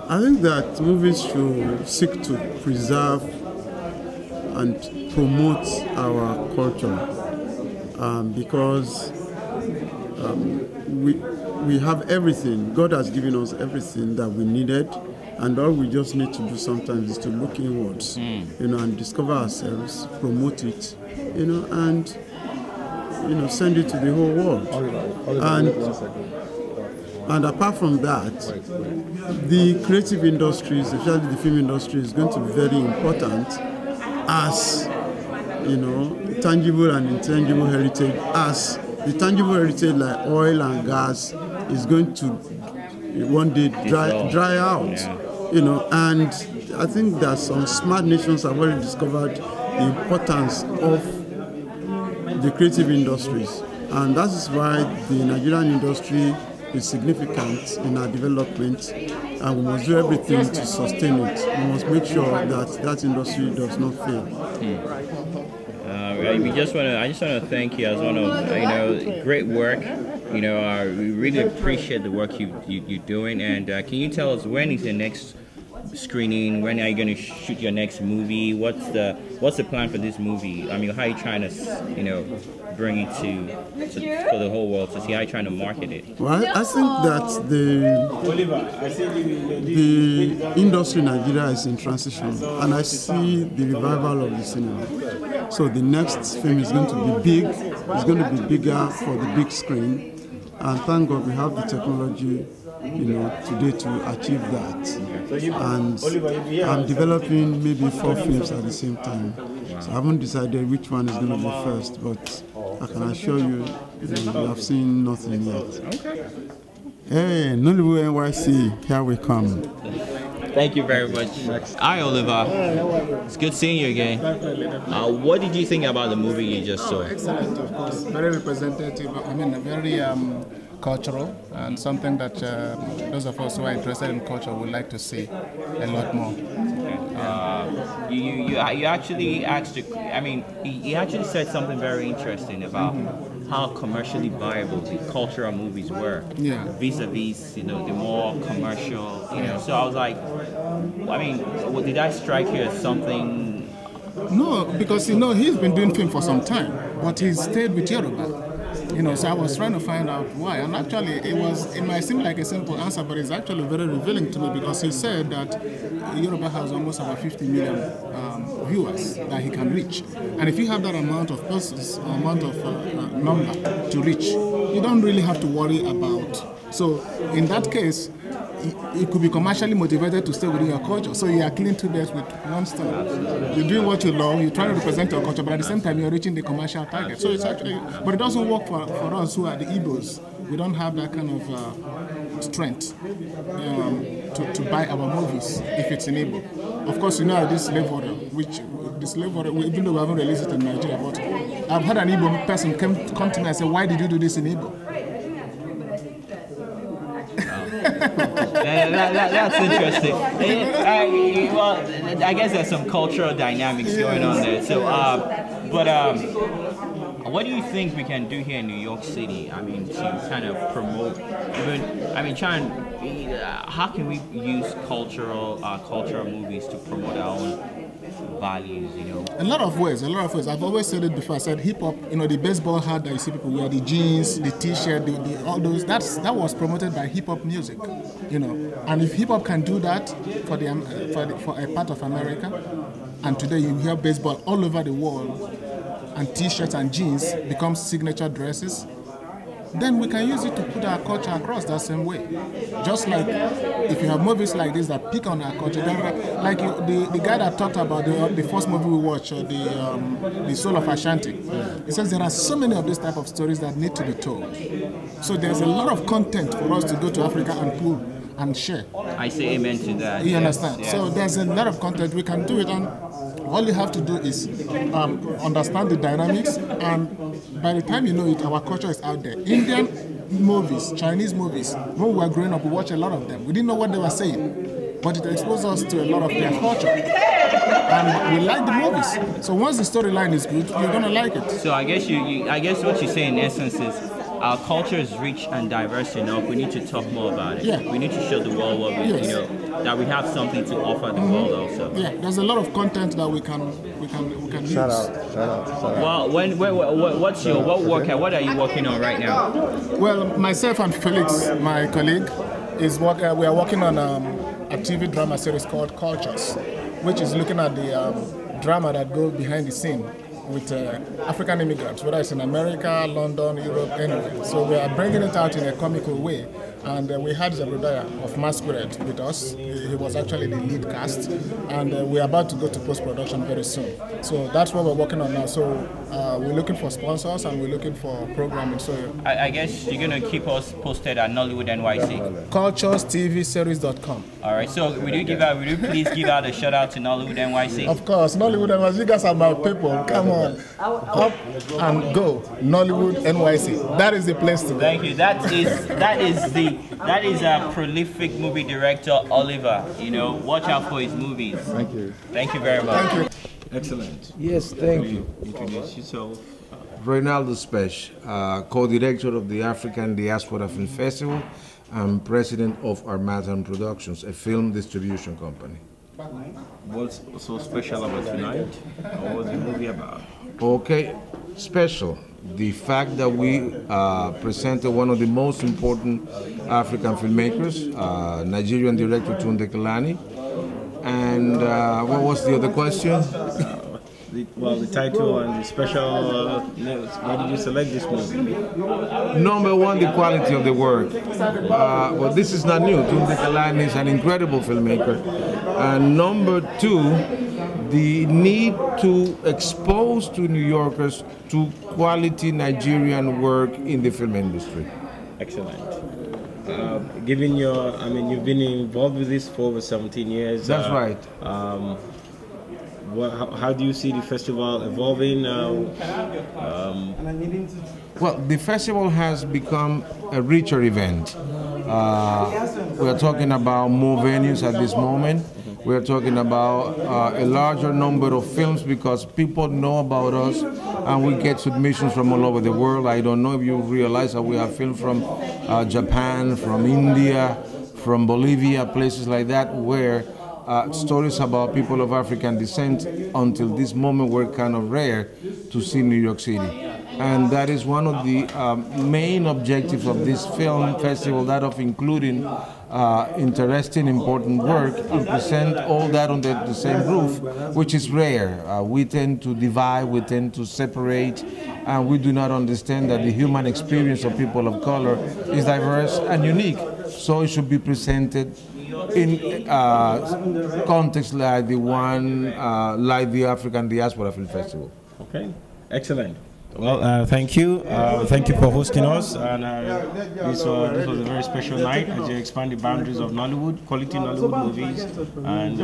I think that movies should seek to preserve and promote our culture because we have everything. God has given us everything that we needed, and all we just need to do sometimes is to look inwards, and discover ourselves, promote it, and send it to the whole world. And apart from that, the creative industries, especially the film industry, is going to be very important as, tangible and intangible heritage, as the tangible heritage like oil and gas is going to one day dry out, and I think that some smart nations have already discovered the importance of the creative industries, and that is why the Nigerian industry is significant in our development, and we must do everything to sustain it. We must make sure that industry does not fail. I just want to thank you as one of great work. We really appreciate the work you're doing. And can you tell us when is the next screening? When are you going to shoot your next movie? What's the plan for this movie? I mean, how are you trying to bring it for the whole world to see? How are you trying to market it? Well, I think that the industry in Nigeria is in transition, and I see the revival of the cinema. So the next film is going to be big. It's going to be bigger for the big screen, and thank God we have the technology, today to achieve that. And I'm developing maybe 4 films at the same time. So I haven't decided which one is going to be first, but I can assure you, we have seen nothing yet. Hey, NollywoodNYC, here we come. Thank you very much. Hi, Oliver. It's good seeing you again. What did you think about the movie you just saw? Excellent, of course. Very representative. Very cultural, and something that those of us who are interested in culture would like to see a lot more. You actually asked. He actually said something very interesting about how commercially viable the cultural movies were, vis-a-vis, the more commercial, So I was like, did that strike you as something? No, because he's been doing film for some time, but he's stayed with Yoruba. So I was trying to find out why, and actually it might seem like a simple answer, but it's actually very revealing to me, because he said that Yoruba has almost about 50 million viewers that he can reach, and if you have that amount of persons, number to reach, you don't really have to worry about. So in that case, it could be commercially motivated to stay within your culture. So you are killing 2 birds with one stone. You're doing what you love, you're trying to represent your culture, but at the same time you're reaching the commercial target. So it's actually, but it doesn't work for us who are the Igbos. We don't have that kind of strength to buy our movies if it's in Igbo. Of course, this slave order, even though we haven't released it in Nigeria, but I've had an Igbo person come to me and say, why did you do this in Igbo? That's interesting. I guess there's some cultural dynamics going on there. So, what do you think we can do here in New York City? To kind of promote, how can we use cultural movies to promote our own values, A lot of ways. I've always said it before. I said hip hop, the baseball hat that you see people wear, the jeans, the t-shirt, all those, that was promoted by hip hop music, And if hip hop can do that for a part of America, and today you hear baseball all over the world, and t-shirts and jeans become signature dresses, then we can use it to put our culture across that same way. Just like if you have movies like this that pick on our culture, like the guy that talked about the first movie we watched, The Soul of Ashanti, he says there are so many of these type of stories that need to be told. So there's a lot of content for us to go to Africa and pull and share. I say amen to that. You understand? Yes. So there's a lot of content, we can do it, and all you have to do is understand the dynamics, and by the time you know it, our culture is out there. Indian movies, Chinese movies, when we were growing up, we watched a lot of them. We didn't know what they were saying, but it exposed us to a lot of their culture. And we like the movies. So once the storyline is good, you're going to like it. So I guess what you say in essence is our culture is rich and diverse enough. We need to talk more about it. Yeah. We need to show the world what we, Yes. that we have something to offer the world also. Yeah, there's a lot of content that we can use. Shout out. Well, what are you working on right now? Well, myself and Felix, my colleague, we are working on a TV drama series called Cultures, which is looking at the drama that goes behind the scene with African immigrants, whether it's in America, London, Europe, anywhere. So we are bringing it out in a comical way. And we had Zebediah of Masquerade with us. He was actually the lead cast. And we're about to go to post-production very soon. So that's what we're working on now. So we're looking for sponsors and we're looking for programming. So I guess you're going to keep us posted at NollywoodNYC. CulturesTVSeries.com. All right. So would you please give out a shout out to Nollywood NYC? Of course, Nollywood NYC. You guys are my people. Come on. Up and go. Nollywood NYC. That is the place to go. Thank you. That is a prolific movie director, Oliver. Watch out for his movies. Thank you. Thank you very much. Thank you. Excellent. Yes, thank you. Introduce yourself. Reynaldo Spesh, co-director of the African Diaspora Film Festival and president of Armatan Productions, a film distribution company. What's so special about tonight? What was the movie about? Okay, special. The fact that we presented one of the most important African filmmakers, Nigerian director Tunde Kelani. And what was the other question? The title and the special. Why did you select this movie? Number one, the quality of the work. Well, this is not new. Tunde Kelani is an incredible filmmaker. And number two, the need to expose to New Yorkers to quality Nigerian work in the film industry. Excellent. Given you've been involved with this for over 17 years. That's right. How do you see the festival evolving? Well, the festival has become a richer event. We're talking about more venues at this moment. We're talking about a larger number of films because people know about us and we get submissions from all over the world. I don't know if you realize that we have films from Japan, from India, from Bolivia, places like that where stories about people of African descent until this moment were kind of rare to see in New York City. And that is one of the main objectives of this film festival, that of including interesting, important work and present all that under the same roof, which is rare. We tend to divide, we tend to separate, and we do not understand that the human experience of people of color is diverse and unique. So it should be presented in context like the one, like the African Diaspora Film Festival. Okay, excellent. Well, thank you. Thank you for hosting us. And this was a very special night as you expand the boundaries of Nollywood, quality Nollywood movies. And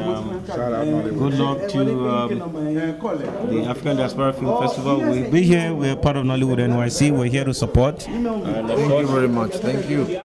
good luck to the African Diaspora Film Festival. We'll be here. We're part of Nollywood NYC. We're here to support. Thank you very much. Thank you.